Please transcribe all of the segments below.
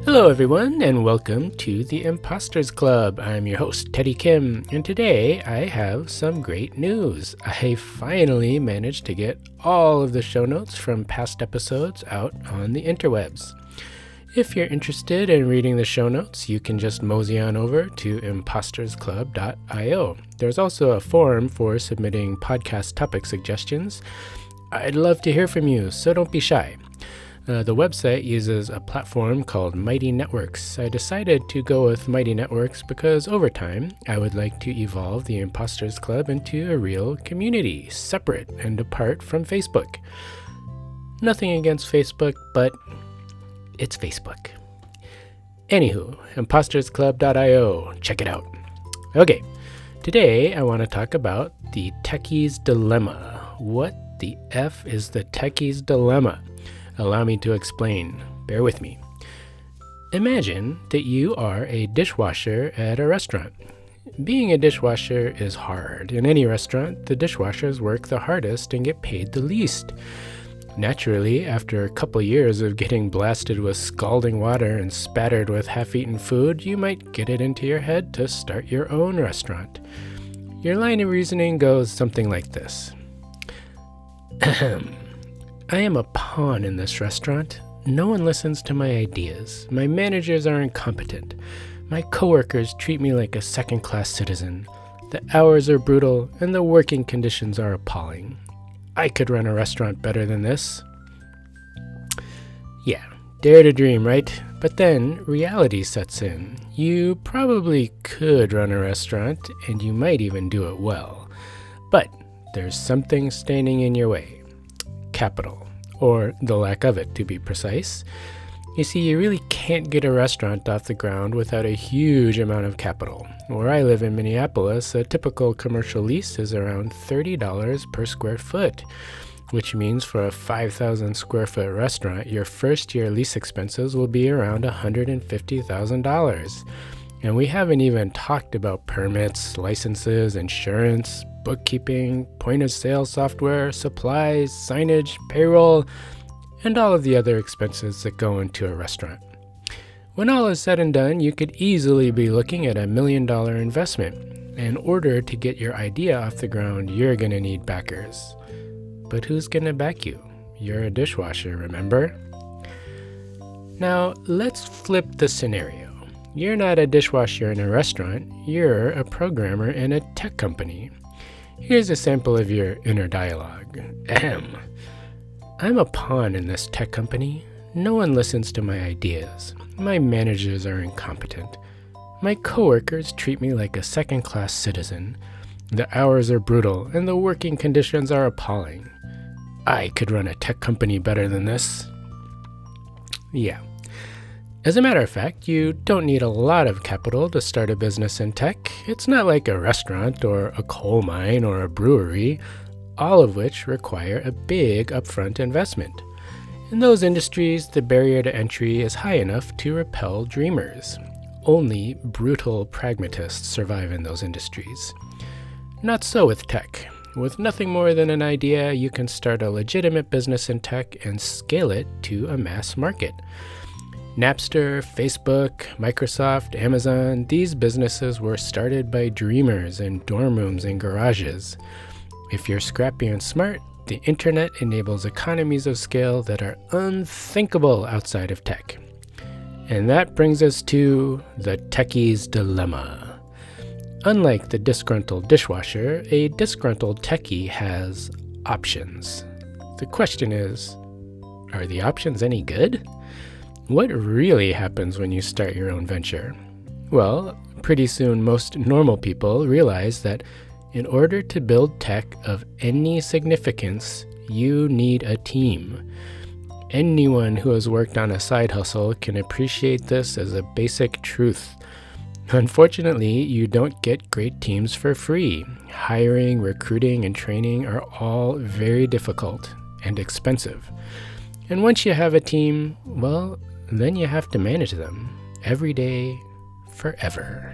Hello everyone, and welcome to the Imposters Club. I'm your host, Teddy Kim, and today I have some great news. I finally managed to get all of the show notes from past episodes out on the interwebs. If you're interested in reading the show notes, you can just mosey on over to impostersclub.io. There's also a forum for submitting podcast topic suggestions. I'd love to hear from you, so don't be shy. The website uses a platform called Mighty Networks. I decided to go with Mighty Networks because over time, I would like to evolve the Imposters Club into a real community, separate and apart from Facebook. Nothing against Facebook, but it's Facebook. Anywho, impostersclub.io, check it out. Okay, today I want to talk about the Techie's Dilemma. What the F is the Techie's Dilemma? Allow me to explain. Bear with me. Imagine that you are a dishwasher at a restaurant. Being a dishwasher is hard. In any restaurant, the dishwashers work the hardest and get paid the least. Naturally, after a couple years of getting blasted with scalding water and spattered with half-eaten food, you might get it into your head to start your own restaurant. Your line of reasoning goes something like this. I am a pawn in this restaurant. No one listens to my ideas. My managers are incompetent. My coworkers treat me like a second-class citizen. The hours are brutal, and the working conditions are appalling. I could run a restaurant better than this. Yeah, dare to dream, right? But then reality sets in. You probably could run a restaurant, and you might even do it well. But there's something standing in your way. Capital, or the lack of it to be precise. You see, you really can't get a restaurant off the ground without a huge amount of capital. Where I live in Minneapolis, a typical commercial lease is around $30 per square foot, which means for a 5,000 square foot restaurant, your first year lease expenses will be around $150,000. And we haven't even talked about permits, licenses, insurance, bookkeeping, point-of-sale software, supplies, signage, payroll, and all of the other expenses that go into a restaurant. When all is said and done, you could easily be looking at $1 million investment. In order to get your idea off the ground, you're going to need backers. But who's going to back you? You're a dishwasher, remember? Now, let's flip the scenario. You're not a dishwasher in a restaurant, you're a programmer in a tech company. Here's a sample of your inner dialogue. Ahem. I'm a pawn in this tech company. No one listens to my ideas. My managers are incompetent. My coworkers treat me like a second-class citizen. The hours are brutal and the working conditions are appalling. I could run a tech company better than this. Yeah. As a matter of fact, you don't need a lot of capital to start a business in tech. It's not like a restaurant or a coal mine or a brewery, all of which require a big upfront investment. In those industries, the barrier to entry is high enough to repel dreamers. Only brutal pragmatists survive in those industries. Not so with tech. With nothing more than an idea, you can start a legitimate business in tech and scale it to a mass market. Napster, Facebook, Microsoft, Amazon, these businesses were started by dreamers in dorm rooms and garages. If you're scrappy and smart, the internet enables economies of scale that are unthinkable outside of tech. And that brings us to the Techie's Dilemma. Unlike the disgruntled dishwasher, a disgruntled techie has options. The question is, are the options any good? What really happens when you start your own venture? Well, pretty soon most normal people realize that in order to build tech of any significance, you need a team. Anyone who has worked on a side hustle can appreciate this as a basic truth. Unfortunately, you don't get great teams for free. Hiring, recruiting, and training are all very difficult and expensive. And once you have a team, well, then you have to manage them every day, forever.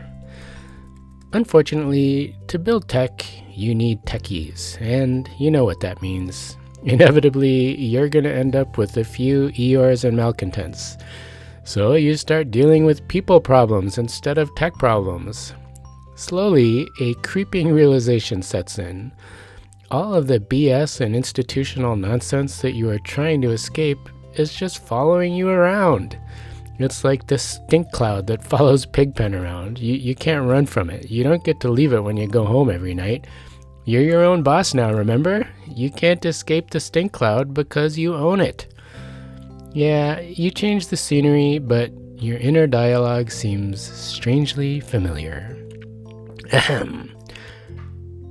Unfortunately, to build tech, you need techies, and you know what that means. Inevitably, you're going to end up with a few Eeyores and malcontents. So you start dealing with people problems instead of tech problems. Slowly, a creeping realization sets in. All of the BS and institutional nonsense that you are trying to escape is just following you around. It's like the stink cloud that follows Pigpen around. You can't run from it. You don't get to leave it when you go home every night. You're your own boss now, remember? You can't escape the stink cloud because you own it. Yeah, you change the scenery, but your inner dialogue seems strangely familiar. Ahem.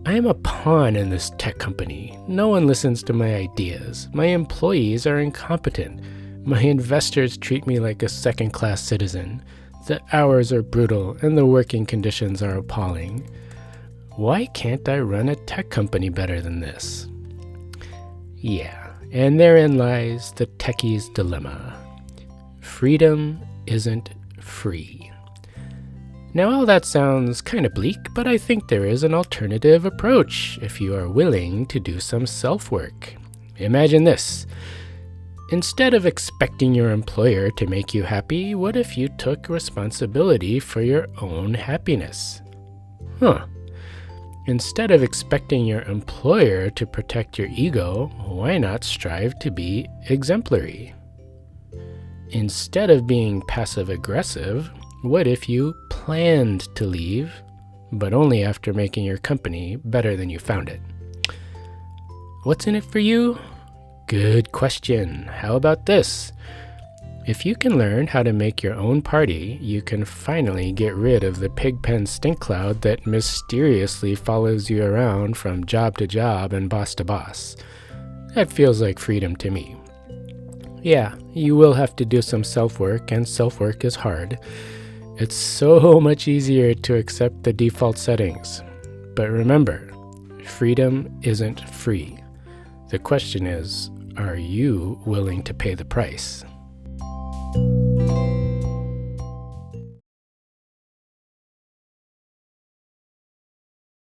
I am a pawn in this tech company. No one listens to my ideas. My employees are incompetent. My investors treat me like a second-class citizen. The hours are brutal and the working conditions are appalling. Why can't I run a tech company better than this? Yeah, and therein lies the techie's dilemma. Freedom isn't free. Now all that sounds kind of bleak, but I think there is an alternative approach if you are willing to do some self-work. Imagine this. Instead of expecting your employer to make you happy, what if you took responsibility for your own happiness? Instead of expecting your employer to protect your ego, why not strive to be exemplary? Instead of being passive-aggressive, what if you planned to leave, but only after making your company better than you found it? What's in it for you? Good question. How about this? If you can learn how to make your own party, you can finally get rid of the pigpen stink cloud that mysteriously follows you around from job to job and boss to boss. That feels like freedom to me. Yeah, you will have to do some self-work, and self-work is hard. It's so much easier to accept the default settings. But remember, freedom isn't free. The question is, are you willing to pay the price?